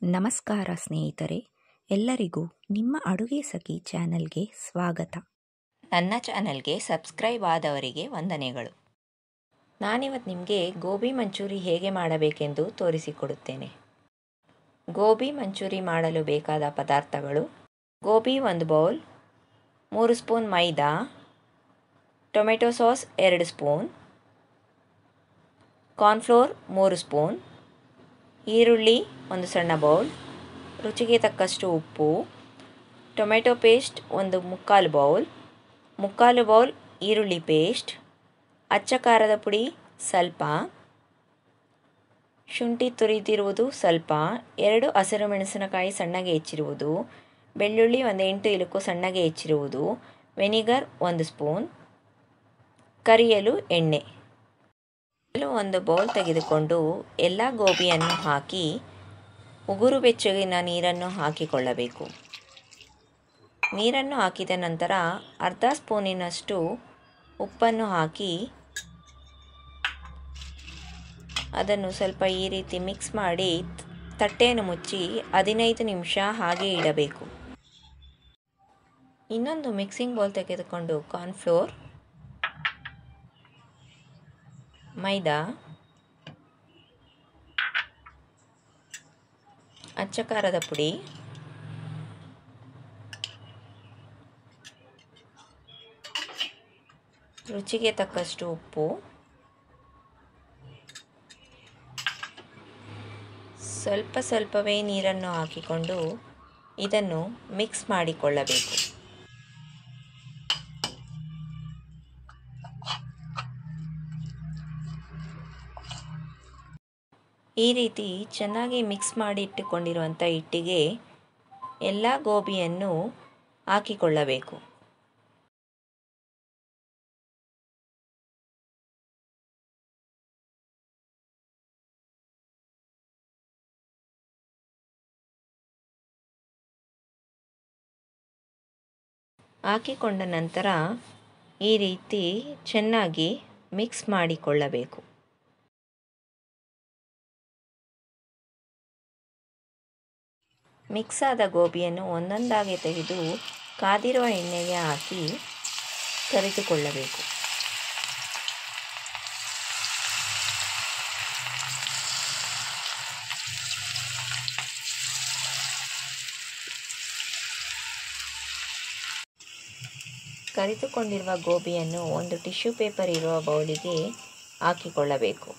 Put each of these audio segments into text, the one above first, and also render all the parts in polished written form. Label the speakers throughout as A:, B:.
A: ನಮಸ್ಕಾರ ಸ್ನೇಹಿತರೆ, ಎಲ್ಲರಿಗೂ ನಿಮ್ಮ ಅಡುಗೆ ಸಖಿ ಚಾನಲ್ಗೆ ಸ್ವಾಗತ.
B: ನನ್ನ ಚಾನಲ್ಗೆ ಸಬ್ಸ್ಕ್ರೈಬ್ ಆದವರಿಗೆ ವಂದನೆಗಳು. ನಾನಿವತ್ತು ನಿಮಗೆ ಗೋಬಿ ಮಂಚೂರಿ ಹೇಗೆ ಮಾಡಬೇಕೆಂದು ತೋರಿಸಿಕೊಡುತ್ತೇನೆ. ಗೋಬಿ ಮಂಚೂರಿ ಮಾಡಲು ಬೇಕಾದ ಪದಾರ್ಥಗಳು: gobi 1 bowl, 3 spoon maida, tomato sauce 2 spoon, cornflour 3 spoon, ಈರುಳ್ಳಿ 1 ಸಣ್ಣ ಬೌಲ್, ರುಚಿಗೆ ತಕ್ಕಷ್ಟು ಉಪ್ಪು, ಟೊಮೆಟೊ ಪೇಸ್ಟ್ 1 ಮುಕ್ಕಾಲು ಬೌಲ್ ಈರುಳ್ಳಿ ಪೇಸ್ಟ್, ಅಚ್ಚ ಖಾರದ ಪುಡಿ ಸ್ವಲ್ಪ, ಶುಂಠಿ ತುರಿದಿರುವುದು ಸ್ವಲ್ಪ, 2 ಹಸಿರು ಮೆಣಸಿನಕಾಯಿ ಸಣ್ಣಗೆ ಹೆಚ್ಚಿರುವುದು, ಬೆಳ್ಳುಳ್ಳಿ 1 8 ಇಲುಕು ಸಣ್ಣಗೆ ಹೆಚ್ಚಿರುವುದು, ವೆನಿಗರ್ 1 ಸ್ಪೂನ್, ಕರಿಯಲು ಎಣ್ಣೆ. 1 ಬೌಲ್ ತೆಗೆದುಕೊಂಡು ಎಲ್ಲ ಗೋಬಿಯನ್ನು ಹಾಕಿ ಉಗುರು ಬೆಚ್ಚಗಿನ ನೀರನ್ನು ಹಾಕಿಕೊಳ್ಳಬೇಕು. ನೀರನ್ನು ಹಾಕಿದ ನಂತರ ಅರ್ಧ ಸ್ಪೂನಿನಷ್ಟು ಉಪ್ಪನ್ನು ಹಾಕಿ ಅದನ್ನು ಸ್ವಲ್ಪ ಈ ರೀತಿ ಮಿಕ್ಸ್ ಮಾಡಿ ತಟ್ಟೆಯನ್ನು ಮುಚ್ಚಿ 15 ನಿಮಿಷ ಹಾಗೆ ಇಡಬೇಕು. ಇನ್ನೊಂದು ಮಿಕ್ಸಿಂಗ್ ಬೌಲ್ ತೆಗೆದುಕೊಂಡು ಕಾರ್ನ್ಫ್ಲೋರ್, ಮೈದಾ, ಅಚ್ಚ ಖಾರದ ಪುಡಿ, ರುಚಿಗೆ ತಕ್ಕಷ್ಟು ಉಪ್ಪು, ಸ್ವಲ್ಪವೇ ನೀರನ್ನು ಹಾಕಿಕೊಂಡು ಇದನ್ನು ಮಿಕ್ಸ್ ಮಾಡಿಕೊಳ್ಳಬೇಕು. ಈ ರೀತಿ ಚೆನ್ನಾಗಿ ಮಿಕ್ಸ್ ಮಾಡಿ ಇಟ್ಟುಕೊಂಡಿರುವಂಥ ಹಿಟ್ಟಿಗೆ ಎಲ್ಲ ಗೋಬಿಯನ್ನು ಹಾಕಿಕೊಳ್ಳಬೇಕು. ಹಾಕಿಕೊಂಡ ನಂತರ ಈ ರೀತಿ ಚೆನ್ನಾಗಿ ಮಿಕ್ಸ್ ಮಾಡಿಕೊಳ್ಳಬೇಕು. ಮಿಕ್ಸ್ ಆದ ಗೋಬಿಯನ್ನು ಒಂದೊಂದಾಗಿ ತೆಗೆದು ಕಾದಿರುವ ಎಣ್ಣೆಗೆ ಹಾಕಿ ಕರಿದುಕೊಳ್ಳಬೇಕು. ಕರಿದುಕೊಂಡಿರುವ ಗೋಬಿಯನ್ನು ಒಂದು ಟಿಶ್ಯೂ ಪೇಪರ್ ಇರುವ ಬೌಲಿಗೆ ಹಾಕಿಕೊಳ್ಳಬೇಕು.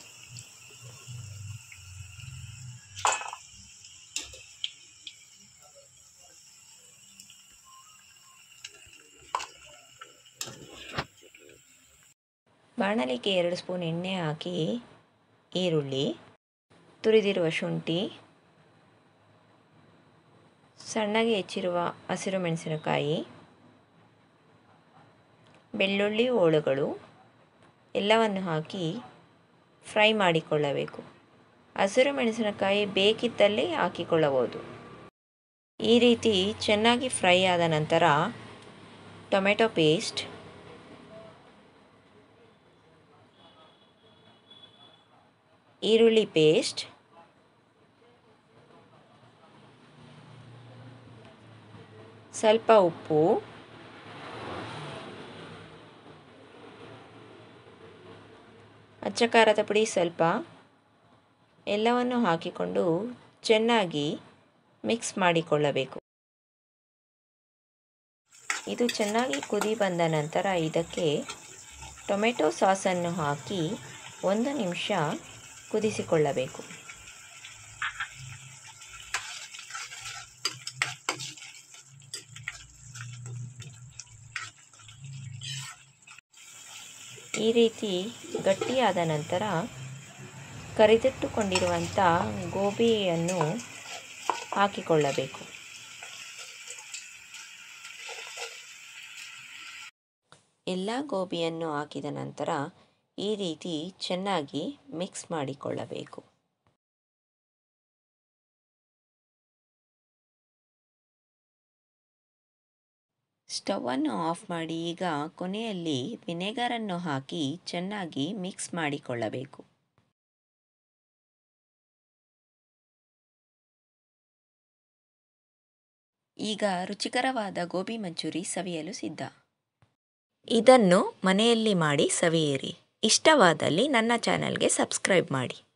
B: ಬಾಣಲಿಗೆ 2 ಸ್ಪೂನ್ ಎಣ್ಣೆ ಹಾಕಿ ಈರುಳ್ಳಿ, ತುರಿದಿರುವ ಶುಂಠಿ, ಸಣ್ಣಗೆ ಹೆಚ್ಚಿರುವ ಹಸಿರು ಮೆಣಸಿನಕಾಯಿ, ಬೆಳ್ಳುಳ್ಳಿ ಹೋಳುಗಳು ಎಲ್ಲವನ್ನು ಹಾಕಿ ಫ್ರೈ ಮಾಡಿಕೊಳ್ಳಬೇಕು. ಹಸಿರು ಮೆಣಸಿನಕಾಯಿ ಬೇಕಿದ್ದಲ್ಲಿ ಹಾಕಿಕೊಳ್ಳಬಹುದು. ಈ ರೀತಿ ಚೆನ್ನಾಗಿ ಫ್ರೈ ಆದ ನಂತರ ಟೊಮೆಟೊ ಪೇಸ್ಟ್, ಈರುಳ್ಳಿ ಪೇಸ್ಟ್, ಸ್ವಲ್ಪ ಉಪ್ಪು, ಅಚ್ಚ ಖಾರದ ಪುಡಿ ಸ್ವಲ್ಪ ಎಲ್ಲವನ್ನು ಹಾಕಿಕೊಂಡು ಚೆನ್ನಾಗಿ ಮಿಕ್ಸ್ ಮಾಡಿಕೊಳ್ಳಬೇಕು. ಇದು ಚೆನ್ನಾಗಿ ಕುದಿ ಬಂದ ನಂತರ ಇದಕ್ಕೆ ಟೊಮೆಟೊ ಸಾಸನ್ನು ಹಾಕಿ 1 ನಿಮಿಷ ಕುದಿಸಿಕೊಳ್ಳಬೇಕು. ಈ ರೀತಿ ಗಟ್ಟಿಯಾದ ನಂತರ ಕರಿದಿಟ್ಟುಕೊಂಡಿರುವಂಥ ಗೋಬಿಯನ್ನು ಹಾಕಿಕೊಳ್ಳಬೇಕು. ಎಲ್ಲ ಗೋಬಿಯನ್ನು ಹಾಕಿದ ನಂತರ ಈ ರೀತಿ ಚೆನ್ನಾಗಿ ಮಿಕ್ಸ್ ಮಾಡಿಕೊಳ್ಳಬೇಕು. ಸ್ಟವನ್ನು ಆಫ್ ಮಾಡಿ ಈಗ ಕೊನೆಯಲ್ಲಿ ವಿನೆಗರನ್ನು ಹಾಕಿ ಚೆನ್ನಾಗಿ ಮಿಕ್ಸ್ ಮಾಡಿಕೊಳ್ಳಬೇಕು. ಈಗ ರುಚಿಕರವಾದ ಗೋಬಿ ಮಂಚೂರಿ ಸವಿಯಲು ಸಿದ್ಧ. ಇದನ್ನು ಮನೆಯಲ್ಲಿ ಮಾಡಿ ಸವಿಯಿರಿ. ಇಷ್ಟವಾದಲ್ಲಿ ನನ್ನ ಚಾನಲ್ಗೆ ಸಬ್ಸ್ಕ್ರೈಬ್ ಮಾಡಿ.